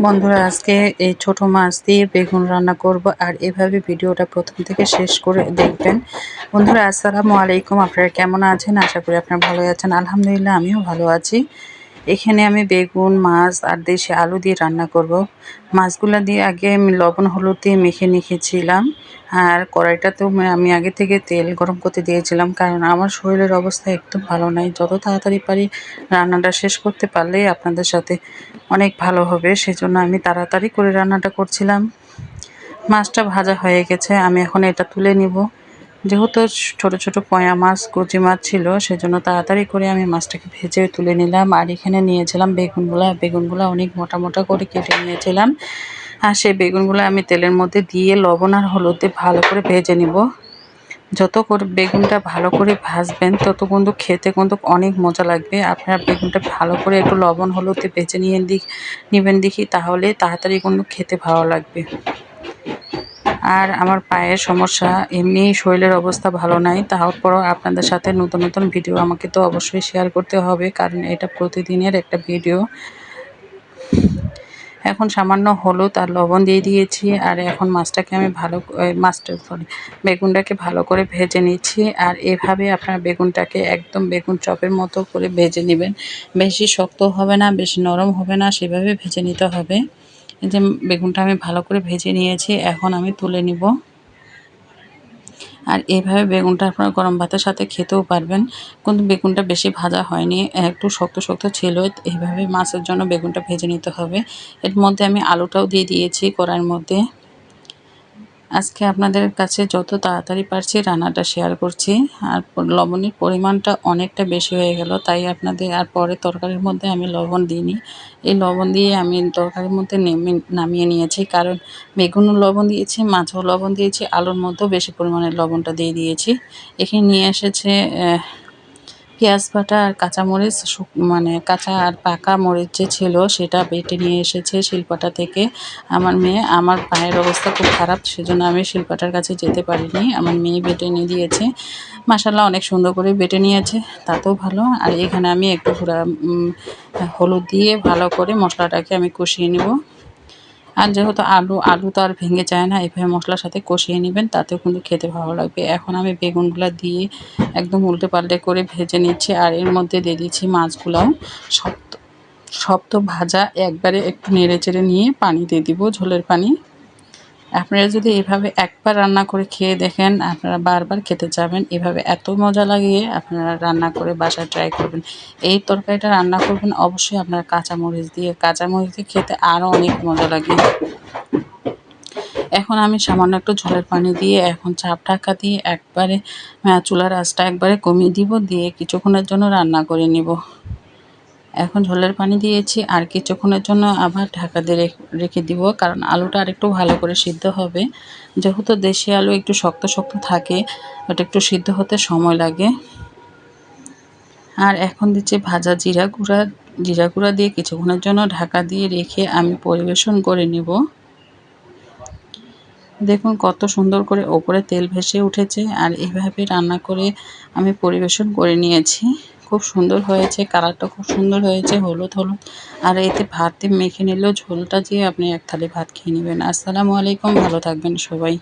বন্ধুরা আজকে এই ছোট মাছ দিয়ে বেগুন রান্না করব আর এভাবে ভিডিওটা প্রথম থেকে শেষ করে দেখবেন। বন্ধুরা আসসালামু আলাইকুম, আপনারা কেমন আছেন? আশা করি আপনারা ভালো আছেন। আলহামদুলিল্লাহ আমিও ভালো আছি। এখানে আমি বেগুন, মাছ আর দেশি আলু দিয়ে রান্না করব। মাছগুলো দিয়ে আগে আমি লবণ হলুদ দিয়ে মেখে রেখেছিলাম। আর কড়াইটাতেও আমি আগে থেকে তেল গরম করতে দিয়েছিলাম, কারণ আমার শরীরের অবস্থা একদম ভালো নাই। যত তাড়াতাড়ি পারি রান্নাটা শেষ করতে পারলেই আপনাদের সাথে অনেক ভালো হবে, সেজন্য আমি তাড়াতাড়ি করে রান্নাটা করছিলাম। মাছটা ভাজা হয়ে গেছে, আমি এখন এটা তুলে নিব। যেহেতু ছোট ছোট পয়া মাছ, কচি মাছ ছিল, সেজন্য তাড়াতাড়ি করে আমি মাছটাকে ভেজে তুলে নিলাম। আর এখানে নিয়েছিলাম বেগুনগুলো অনেক মোটা মোটা করে কেটে নিয়েছিলাম। আর সেই বেগুনগুলো আমি তেলের মধ্যে দিয়ে লবণ আর হলুদ দিয়ে ভালো করে ভেজে নিব। যত করে বেগুনটা ভালো করে ভাজবেন তত কিন্তু খেতে কিন্তু অনেক মজা লাগবে। আপনারা বেগুনটা ভালো করে একটু লবণ হলুদ দিয়ে ভেজে নেবেন দেখি, তাহলে তাড়াতাড়ি কিন্তু খেতে ভালো লাগবে। আর আমার পায়ের সমস্যা, এমনি শরীরের অবস্থা ভালো নাই, তারপরও আপনাদের সাথে নতুন নতুন ভিডিও আমাকে তো অবশ্যই শেয়ার করতে হবে, কারণ এটা প্রতিদিনের একটা ভিডিও। এখন সামান্য হলুদ আর লবণ দিয়ে দিয়েছি। আর এখন মাছটাকে আমি বেগুনটাকে ভালো করে ভেজে নিচ্ছি। আর এভাবে আপনারা বেগুনটাকে একদম বেগুন চপের মতো করে ভেজে নেবেন। বেশি শক্ত হবে না, বেশি নরম হবে না, সেভাবে ভেজে নিতে হবে। এই যে বেগুনটা আমি ভালো করে ভেজে নিয়েছি, এখন আমি তুলে নিব। আর এইভাবে বেগুনটা আপনারা গরম ভাতের সাথে খেতেও পারবেন, কিন্তু বেগুনটা বেশি ভাজা হয়নি, একটু শক্ত শক্ত ছিল। এইভাবে মাছের জন্য বেগুনটা ভেজে নিতে হবে। এর মধ্যে আমি আলুটাও দিয়ে দিয়েছি কড়াইয়ের মধ্যে। আজকে আপনাদের কাছে যত তাড়াতাড়ি পারছি রান্নাটা শেয়ার করছি। আর লবণের পরিমাণটা অনেকটা বেশি হয়ে গেল, তাই আপনাদের আর পরে তরকারির মধ্যে আমি লবণ দিইনি। এই লবণ দিয়ে আমি তরকারির মধ্যে নামিয়ে নিয়েছি, কারণ বেগুনও লবণ দিয়েছি, মাছও লবণ দিয়েছি, আলুর মধ্যেও বেশি পরিমাণে লবণটা দিয়ে দিয়েছি। এখানে নিয়ে এসেছে পেঁয়াজ বাটা আর কাঁচামরিচ, মানে কাঁচা আর পাকা মরিচ যে ছিল সেটা বেটে নিয়ে এসেছে শিলপাটা থেকে। আমার মেয়ে, আমার পায়ের অবস্থা খুব খারাপ, সেজন্য আমি শিলপাটার কাছে যেতে পারিনি। আমার মেয়ে বেটে নিয়ে দিয়েছে, মাশাআল্লাহ অনেক সুন্দর করে বেটে নিয়েছে, তাতেও ভালো। আর এখানে আমি একটু হলুদ দিয়ে ভালো করে মশলাটাকে আমি কষিয়ে নেব। আর যেহেতু আলু তো আর ভেঙে যায় না, এভাবে মশলার সাথে কষিয়ে নেবেন, তাতেও কিন্তু খেতে ভালো লাগবে। এখন আমি বেগুনগুলো দিয়ে একদম উল্টে পাল্টে করে ভেজে নিচ্ছি। আর এর মধ্যে দিয়ে দিচ্ছি মাছগুলাও। সব তো ভাজা, একবারে একটু নেড়ে চেড়ে নিয়ে পানি দিয়ে দিব, ঝোলের পানি। আপনারা যদি এভাবে একবার রান্না করে খেয়ে দেখেন, আপনারা বারবার খেতে চাবেন। এভাবে এত মজা লাগে, আপনারা রান্না করে বাসায় ট্রাই করবেন। এই তরকারিটা রান্না করবেন অবশ্যই আপনারা কাঁচামরিচ দিয়ে খেতে আরও অনেক মজা লাগে। এখন আমি সামান্য একটু ঝোলের পানি দিয়ে এখন চাপ ঢাকা দিয়ে একবারে চুলার আঁচটা একবারে কমিয়ে দিব, দিয়ে কিছুক্ষণের জন্য রান্না করে নিব। এখন ঝোলের পানি দিয়েছি, আর কিছুক্ষণের জন্য আবার ঢাকা দিয়ে রেখে দিব, কারণ আলুটা আরেকটু ভালো করে সিদ্ধ হবে। যেহেতু দেশি আলু একটু শক্ত শক্ত থাকে, ওটা একটু সিদ্ধ হতে সময় লাগে। আর এখন দিচ্ছি ভাজা জিরা গুঁড়া দিয়ে কিছুক্ষণের জন্য ঢাকা দিয়ে রেখে আমি পরিবেশন করে নিব। দেখুন কত সুন্দর করে ওপরে তেল ভেসে উঠেছে। আর এইভাবে রান্না করে আমি পরিবেশন করে নিয়েছি। খুব সুন্দর হয়েছে, কালারটা খুব সুন্দর হয়েছে, হলুদ হলুদ। আর এতে ভাত দিয়ে মেখে নিলেও ঝোলটা দিয়ে আপনি এক থালি ভাত খেয়ে নেবেন। আসসালামু আলাইকুম, ভালো থাকবেন সবাই।